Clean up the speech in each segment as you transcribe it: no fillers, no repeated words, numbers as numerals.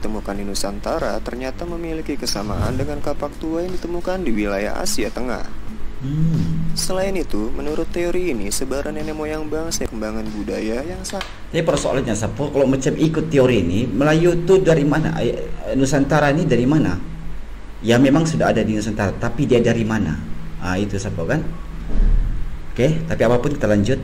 ditemukan di Nusantara ternyata memiliki kesamaan dengan kapak tua yang ditemukan di wilayah Asia Tengah. Selain itu, menurut teori ini, sebaran nenek moyang bangsa kembangan budaya yang sangat. Jadi persoalannya Sapo, kalau macam ikut teori ini, Melayu tu dari mana? Nusantara ni dari mana? Ya memang sudah ada di Nusantara, tapi dia dari mana? Itu Sapo kan? Okey, tapi apapun kita lanjut.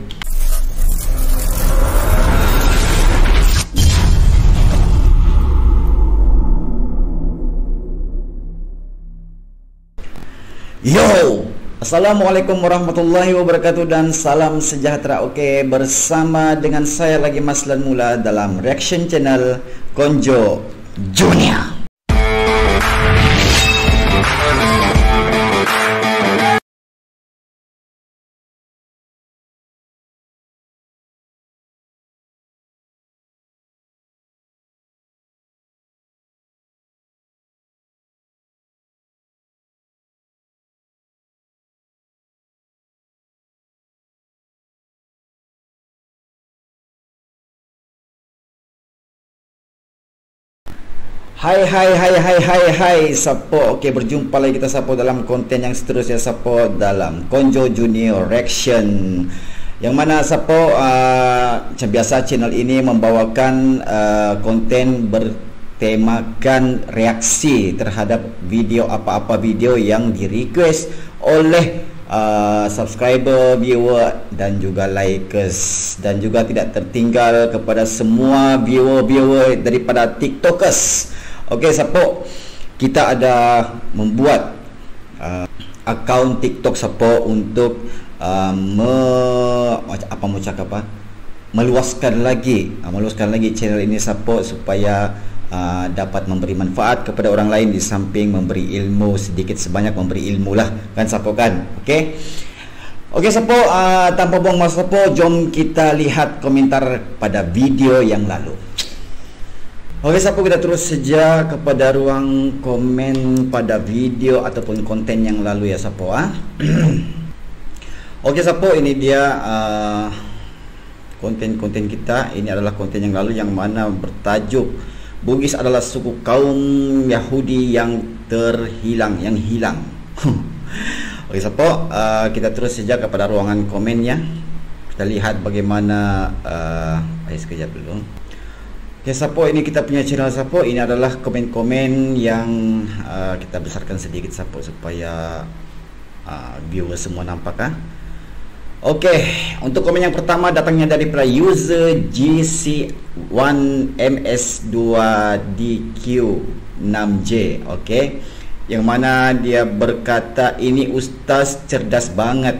Yo, Assalamualaikum warahmatullahi wabarakatuh dan salam sejahtera. Okey, bersama dengan saya lagi Mas Lan Mula dalam reaction channel Konjo Junior. Hai Sapo. Okey, berjumpa lagi kita Sapo dalam konten yang seterusnya Sapo dalam Konjo Junior Reaction. Yang mana Sapo macam biasa channel ini membawakan konten bertemakan reaksi terhadap video apa-apa video yang di request oleh subscriber, viewer dan juga likers, dan juga tidak tertinggal kepada semua viewer daripada TikTokers. Okey Sapo, kita ada membuat akaun TikTok Sapo untuk meluaskan lagi channel ini Sapo supaya dapat memberi manfaat kepada orang lain, di samping memberi ilmu sedikit sebanyak, memberi ilmu lah kan Sapo kan. Okey Sapo, tanpa buang masa Sapo, jom kita lihat komentar pada video yang lalu. Okey Sapo, kita terus saja kepada ruang komen pada video ataupun konten yang lalu ya Sapo. Okey Sapo, ini dia konten-konten kita. Ini adalah konten yang lalu yang mana bertajuk Bugis adalah suku kaum Yahudi yang terhilang, yang hilang. Okey Sapo, kita terus saja kepada ruangan komennya. Kita lihat bagaimana sekejap dulu. Okey Sapo, ini kita punya channel Sapo. Ini adalah komen-komen yang kita besarkan sedikit Sapo supaya viewer semua nampak. Okey, untuk komen yang pertama datangnya daripada user GC1MS2DQ6J. Okey, yang mana dia berkata ini ustaz cerdas banget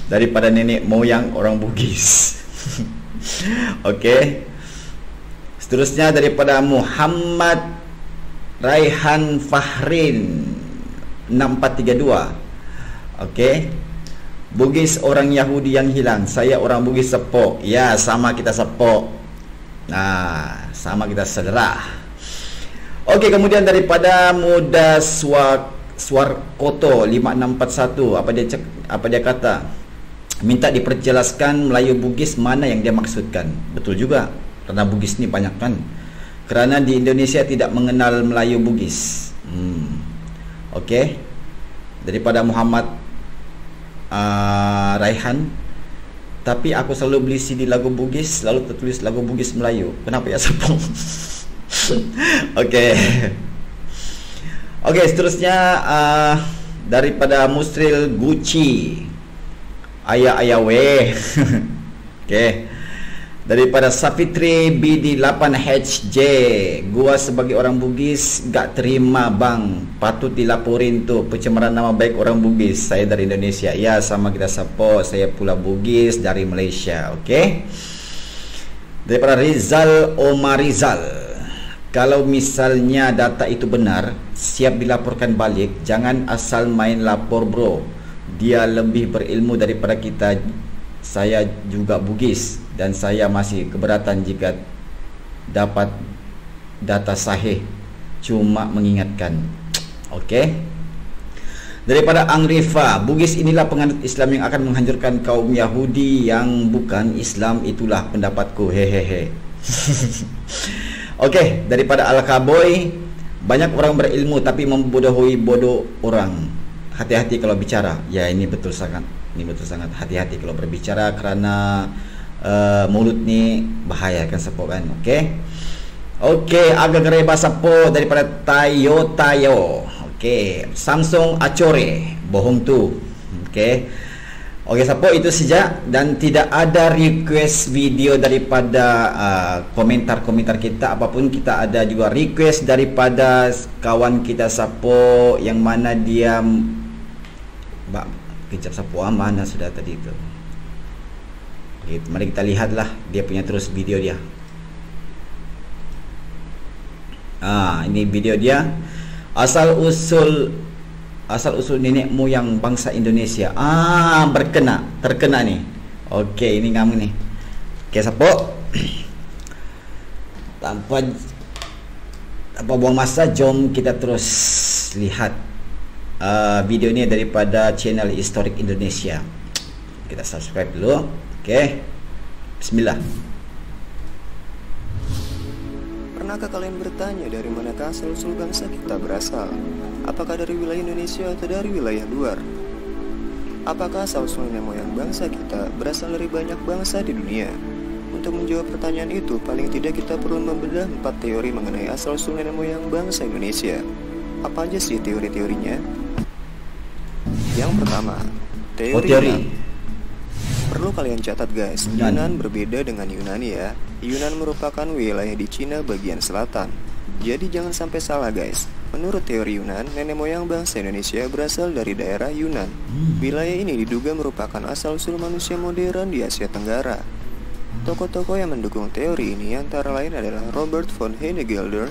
daripada nenek moyang orang Bugis. Okey, seterusnya daripada Muhammad Raihan Fahrin 6432. Okey, Bugis orang Yahudi yang hilang. Saya orang Bugis Sapo. Ya, sama kita Sapo. Sama kita saudara. Okey, kemudian daripada Muda Swarkoto 5641, apa dia kata? Minta diperjelaskan Melayu Bugis mana yang dia maksudkan. Betul juga, karena Bugis ni banyak kan. Kerana di Indonesia tidak mengenal Melayu Bugis. Okey, daripada Muhammad Raihan, tapi aku selalu beli CD lagu Bugis, lalu tertulis lagu Bugis Melayu. Kenapa ya Sapo? Okey, seterusnya daripada Musril Gucci ayah weh. Okey, daripada Safitri BD8HJ, gua sebagai orang Bugis gak terima bang, patut dilaporin tu pencemaran nama baik orang Bugis. Saya dari Indonesia. Ya, sama kita Sapo, saya pula Bugis dari Malaysia. Okey, daripada Rizal Omarizal, kalau misalnya data itu benar, siap dilaporkan balik. Jangan asal main lapor bro, dia lebih berilmu daripada kita. Saya juga Bugis dan saya masih keberatan jika dapat data sahih. Cuma mengingatkan. Okey, daripada Angrifa, Bugis inilah penganut Islam yang akan menghancurkan kaum Yahudi yang bukan Islam. Itulah pendapatku. Hehehe. Oke, daripada Al-Kaboy, banyak orang berilmu tapi membodohi bodoh orang. Hati-hati kalau bicara. Ya, ini betul sangat. Ini betul sangat. Hati-hati kalau berbicara karena mulut ni bahaya kan sapo kan. Oke, agak gereba sapo daripada Tayo. Oke, Samsung Acore, bohong tu. Oke, sapo itu saja dan tidak ada request video daripada komentar-komentar kita apapun. Kita ada juga request daripada kawan kita sapo yang mana dia kejap sapo mana sudah tadi itu. Mari kita lihatlah dia punya terus video dia. Ini video dia. Asal usul nenek moyang bangsa Indonesia. Terkena nih. Oke, ini kamu nih. Oke, sapo. Tanpa buang masa, jom kita terus lihat video ini daripada channel Historik Indonesia. Kita subscribe dulu. Oke. Bismillah. Pernahkah kalian bertanya dari manakah asal-usul bangsa kita berasal? Apakah dari wilayah Indonesia atau dari wilayah luar? Apakah asal-usul nenek moyang bangsa kita berasal dari banyak bangsa di dunia? Untuk menjawab pertanyaan itu, paling tidak kita perlu membedah 4 teori mengenai asal-usul nenek moyang bangsa Indonesia. Apa aja sih teori-teorinya? Yang pertama, teori Yunan. Perlu kalian catat guys, Yunan berbeda dengan Yunani ya. Yunan merupakan wilayah di Cina bagian selatan. Jadi jangan sampai salah guys. Menurut teori Yunan, nenek moyang bangsa Indonesia berasal dari daerah Yunan. Wilayah ini diduga merupakan asal-usul manusia modern di Asia Tenggara. Tokoh-tokoh yang mendukung teori ini antara lain adalah Robert von Hennegelder,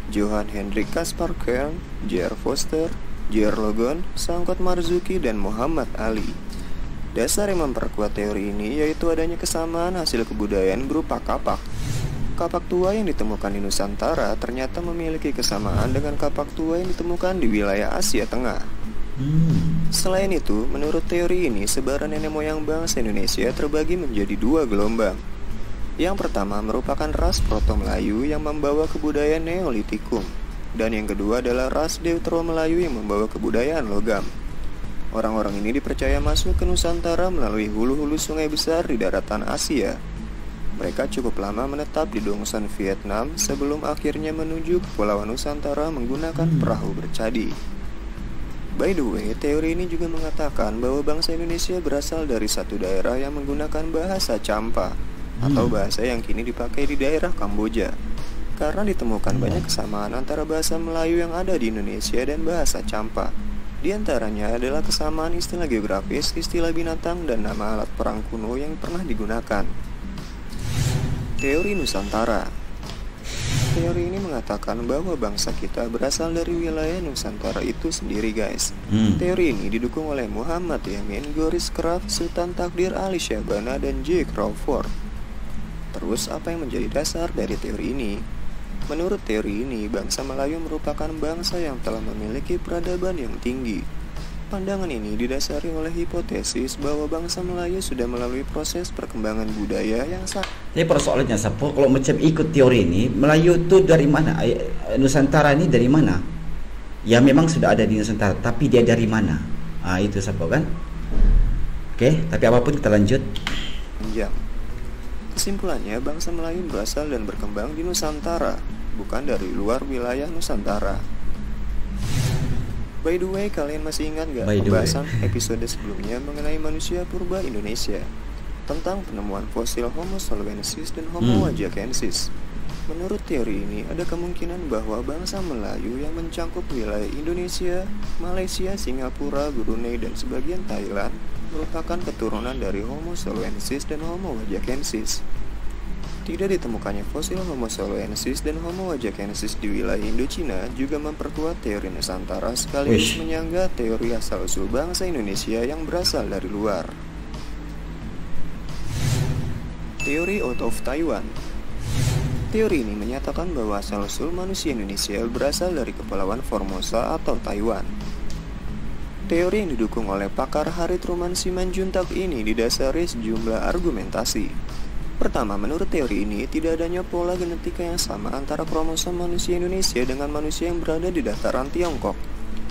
Johann Hendrik Caspar Kern, J.R. Foster, J.R. Logan, Sangkot Marzuki, dan Muhammad Ali. Dasar yang memperkuat teori ini yaitu adanya kesamaan hasil kebudayaan berupa kapak. Kapak tua yang ditemukan di Nusantara ternyata memiliki kesamaan dengan kapak tua yang ditemukan di wilayah Asia Tengah. Selain itu, menurut teori ini, sebaran nenek moyang bangsa Indonesia terbagi menjadi 2 gelombang. Yang pertama merupakan ras Proto-Melayu yang membawa kebudayaan Neolitikum, dan yang kedua adalah ras Deutero-Melayu yang membawa kebudayaan logam. Orang-orang ini dipercaya masuk ke Nusantara melalui hulu-hulu sungai besar di daratan Asia. Mereka cukup lama menetap di Dongsan Vietnam sebelum akhirnya menuju Kepulauan Nusantara menggunakan perahu bercadi. By the way, teori ini juga mengatakan bahwa bangsa Indonesia berasal dari satu daerah yang menggunakan bahasa Champa atau bahasa yang kini dipakai di daerah Kamboja. Karena ditemukan banyak kesamaan antara bahasa Melayu yang ada di Indonesia dan bahasa Champa. Di antaranya adalah kesamaan istilah geografis, istilah binatang, dan nama alat perang kuno yang pernah digunakan. Teori Nusantara. Teori ini mengatakan bahwa bangsa kita berasal dari wilayah Nusantara itu sendiri guys. Teori ini didukung oleh Muhammad Yamin, Goris Kraft, Sultan Takdir Ali Syahbana, dan J. Crawford. Terus apa yang menjadi dasar dari teori ini? Menurut teori ini, bangsa Melayu merupakan bangsa yang telah memiliki peradaban yang tinggi. Pandangan ini didasari oleh hipotesis bahwa bangsa Melayu sudah melalui proses perkembangan budaya yang Ini persoalannya Sapo, kalau macam ikut teori ini, Melayu itu dari mana? Nusantara ini dari mana? Ya memang sudah ada di Nusantara, tapi dia dari mana? Itu Sapo kan? Oke, tapi apapun kita lanjut. Kesimpulannya, bangsa Melayu berasal dan berkembang di Nusantara, bukan dari luar wilayah Nusantara. By the way, kalian masih ingat gak pembahasan episode sebelumnya mengenai manusia purba Indonesia, tentang penemuan fosil Homo soloensis dan Homo wajackensis? Menurut teori ini, ada kemungkinan bahwa bangsa Melayu yang mencangkup wilayah Indonesia, Malaysia, Singapura, Brunei, dan sebagian Thailand merupakan keturunan dari Homo soloensis dan Homo wajackensis. Tidak ditemukannya fosil Homo soloensis dan Homo wajackensis di wilayah Indochina juga memperkuat teori Nusantara sekaligus menyangga teori asal-usul bangsa Indonesia yang berasal dari luar. Teori out of Taiwan. Teori ini menyatakan bahwa asal-usul manusia Indonesia berasal dari Kepulauan Formosa atau Taiwan. Teori yang didukung oleh pakar Harit Ruman Simanjuntak ini didasari sejumlah argumentasi. Pertama, menurut teori ini, tidak adanya pola genetika yang sama antara kromosom manusia Indonesia dengan manusia yang berada di dataran Tiongkok.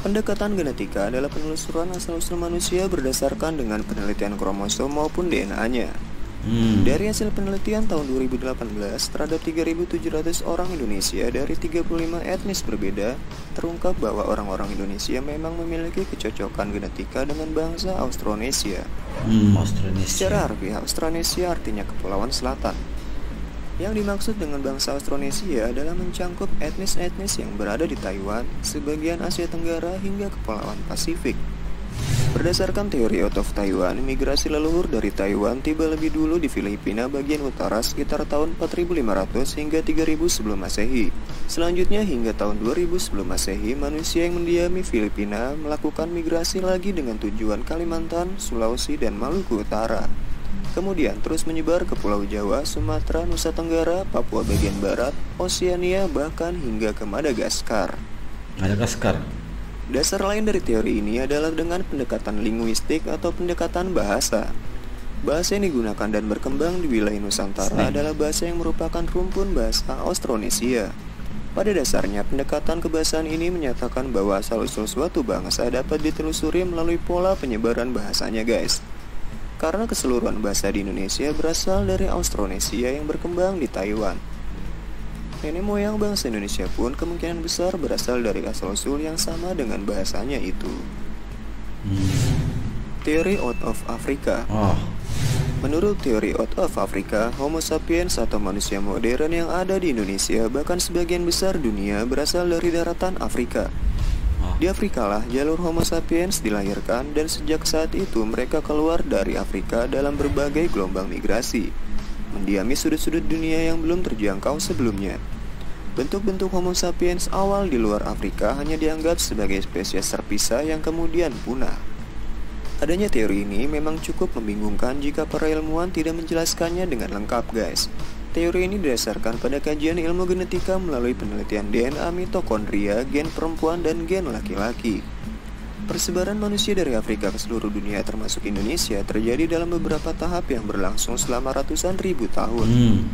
Pendekatan genetika adalah penelusuran asal-usul manusia berdasarkan dengan penelitian kromosom maupun DNA-nya. Dari hasil penelitian tahun 2018 terhadap 3.700 orang Indonesia dari 35 etnis berbeda, terungkap bahwa orang-orang Indonesia memang memiliki kecocokan genetika dengan bangsa Austronesia. Austronesia. Secara harfiah, Austronesia artinya Kepulauan Selatan. Yang dimaksud dengan bangsa Austronesia adalah mencangkup etnis-etnis yang berada di Taiwan, sebagian Asia Tenggara hingga Kepulauan Pasifik. Berdasarkan teori out of Taiwan, migrasi leluhur dari Taiwan tiba lebih dulu di Filipina bagian utara sekitar tahun 4500 hingga 3000 sebelum Masehi. Selanjutnya hingga tahun 2000 sebelum Masehi, manusia yang mendiami Filipina melakukan migrasi lagi dengan tujuan Kalimantan, Sulawesi, dan Maluku Utara. Kemudian terus menyebar ke Pulau Jawa, Sumatera, Nusa Tenggara, Papua bagian barat, Oseania, bahkan hingga ke Madagaskar. Dasar lain dari teori ini adalah dengan pendekatan linguistik atau pendekatan bahasa. Bahasa yang digunakan dan berkembang di wilayah Nusantara adalah bahasa yang merupakan rumpun bahasa Austronesia. Pada dasarnya, pendekatan kebahasaan ini menyatakan bahwa asal-usul suatu bangsa dapat ditelusuri melalui pola penyebaran bahasanya, guys. Karena keseluruhan bahasa di Indonesia berasal dari Austronesia yang berkembang di Taiwan. Nenek moyang bangsa Indonesia pun kemungkinan besar berasal dari asal-usul yang sama dengan bahasanya itu. Teori out of Africa. Menurut teori out of Africa, Homo sapiens atau manusia modern yang ada di Indonesia bahkan sebagian besar dunia berasal dari daratan Afrika. Di Afrika lah jalur Homo sapiens dilahirkan dan sejak saat itu mereka keluar dari Afrika dalam berbagai gelombang migrasi, mendiami sudut-sudut dunia yang belum terjangkau sebelumnya. Bentuk-bentuk Homo sapiens awal di luar Afrika hanya dianggap sebagai spesies terpisah yang kemudian punah. Adanya teori ini memang cukup membingungkan jika para ilmuwan tidak menjelaskannya dengan lengkap, guys. Teori ini didasarkan pada kajian ilmu genetika melalui penelitian DNA mitokondria, gen perempuan, dan gen laki-laki. Persebaran manusia dari Afrika ke seluruh dunia termasuk Indonesia terjadi dalam beberapa tahap yang berlangsung selama ratusan ribu tahun.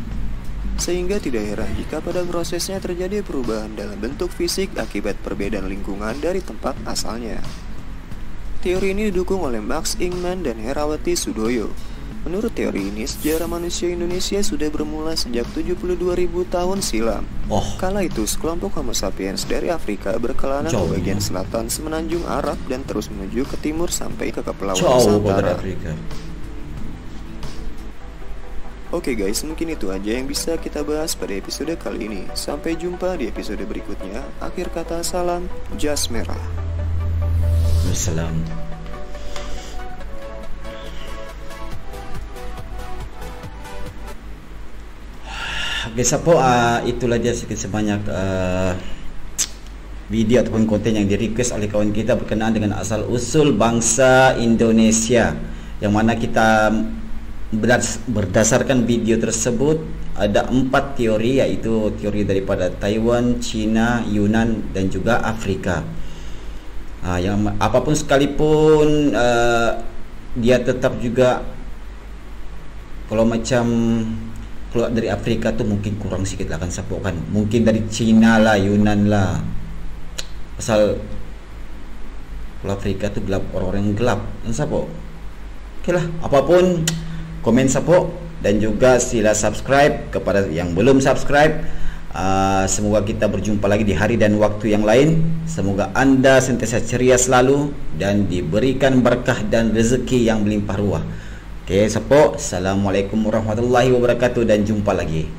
Sehingga tidak heran jika pada prosesnya terjadi perubahan dalam bentuk fisik akibat perbedaan lingkungan dari tempat asalnya. Teori ini didukung oleh Max Ingman dan Herawati Sudoyo. Menurut teori ini, sejarah manusia Indonesia sudah bermula sejak 72.000 tahun silam. Kala itu, sekelompok Homo sapiens dari Afrika berkelana ke bagian selatan semenanjung Arab dan terus menuju ke timur sampai ke Kepulauan Nusantara. Oke guys, mungkin itu aja yang bisa kita bahas pada episode kali ini. Sampai jumpa di episode berikutnya. Akhir kata, salam Jas Merah. Wassalam. Oke, Sapo, itulah dia sedikit sebanyak video ataupun konten yang di-request oleh kawan kita berkenaan dengan asal-usul bangsa Indonesia, yang mana kita berdasarkan video tersebut ada 4 teori, yaitu teori daripada Taiwan, China, Yunan, dan juga Afrika. Yang apapun sekalipun dia tetap juga kalau macam keluar dari Afrika tuh mungkin kurang sedikit lah kan, Sapo kan. Mungkin dari China lah, Yunan lah. Asal kalau Afrika tuh gelap, orang-orang gelap kan, Sapo. Oke lah, apapun komen, Sapo, dan juga sila subscribe kepada yang belum subscribe. Semoga kita berjumpa lagi di hari dan waktu yang lain. Semoga Anda sentiasa ceria selalu dan diberikan berkah dan rezeki yang melimpah ruah. Oke, Sapo, assalamualaikum warahmatullahi wabarakatuh dan jumpa lagi.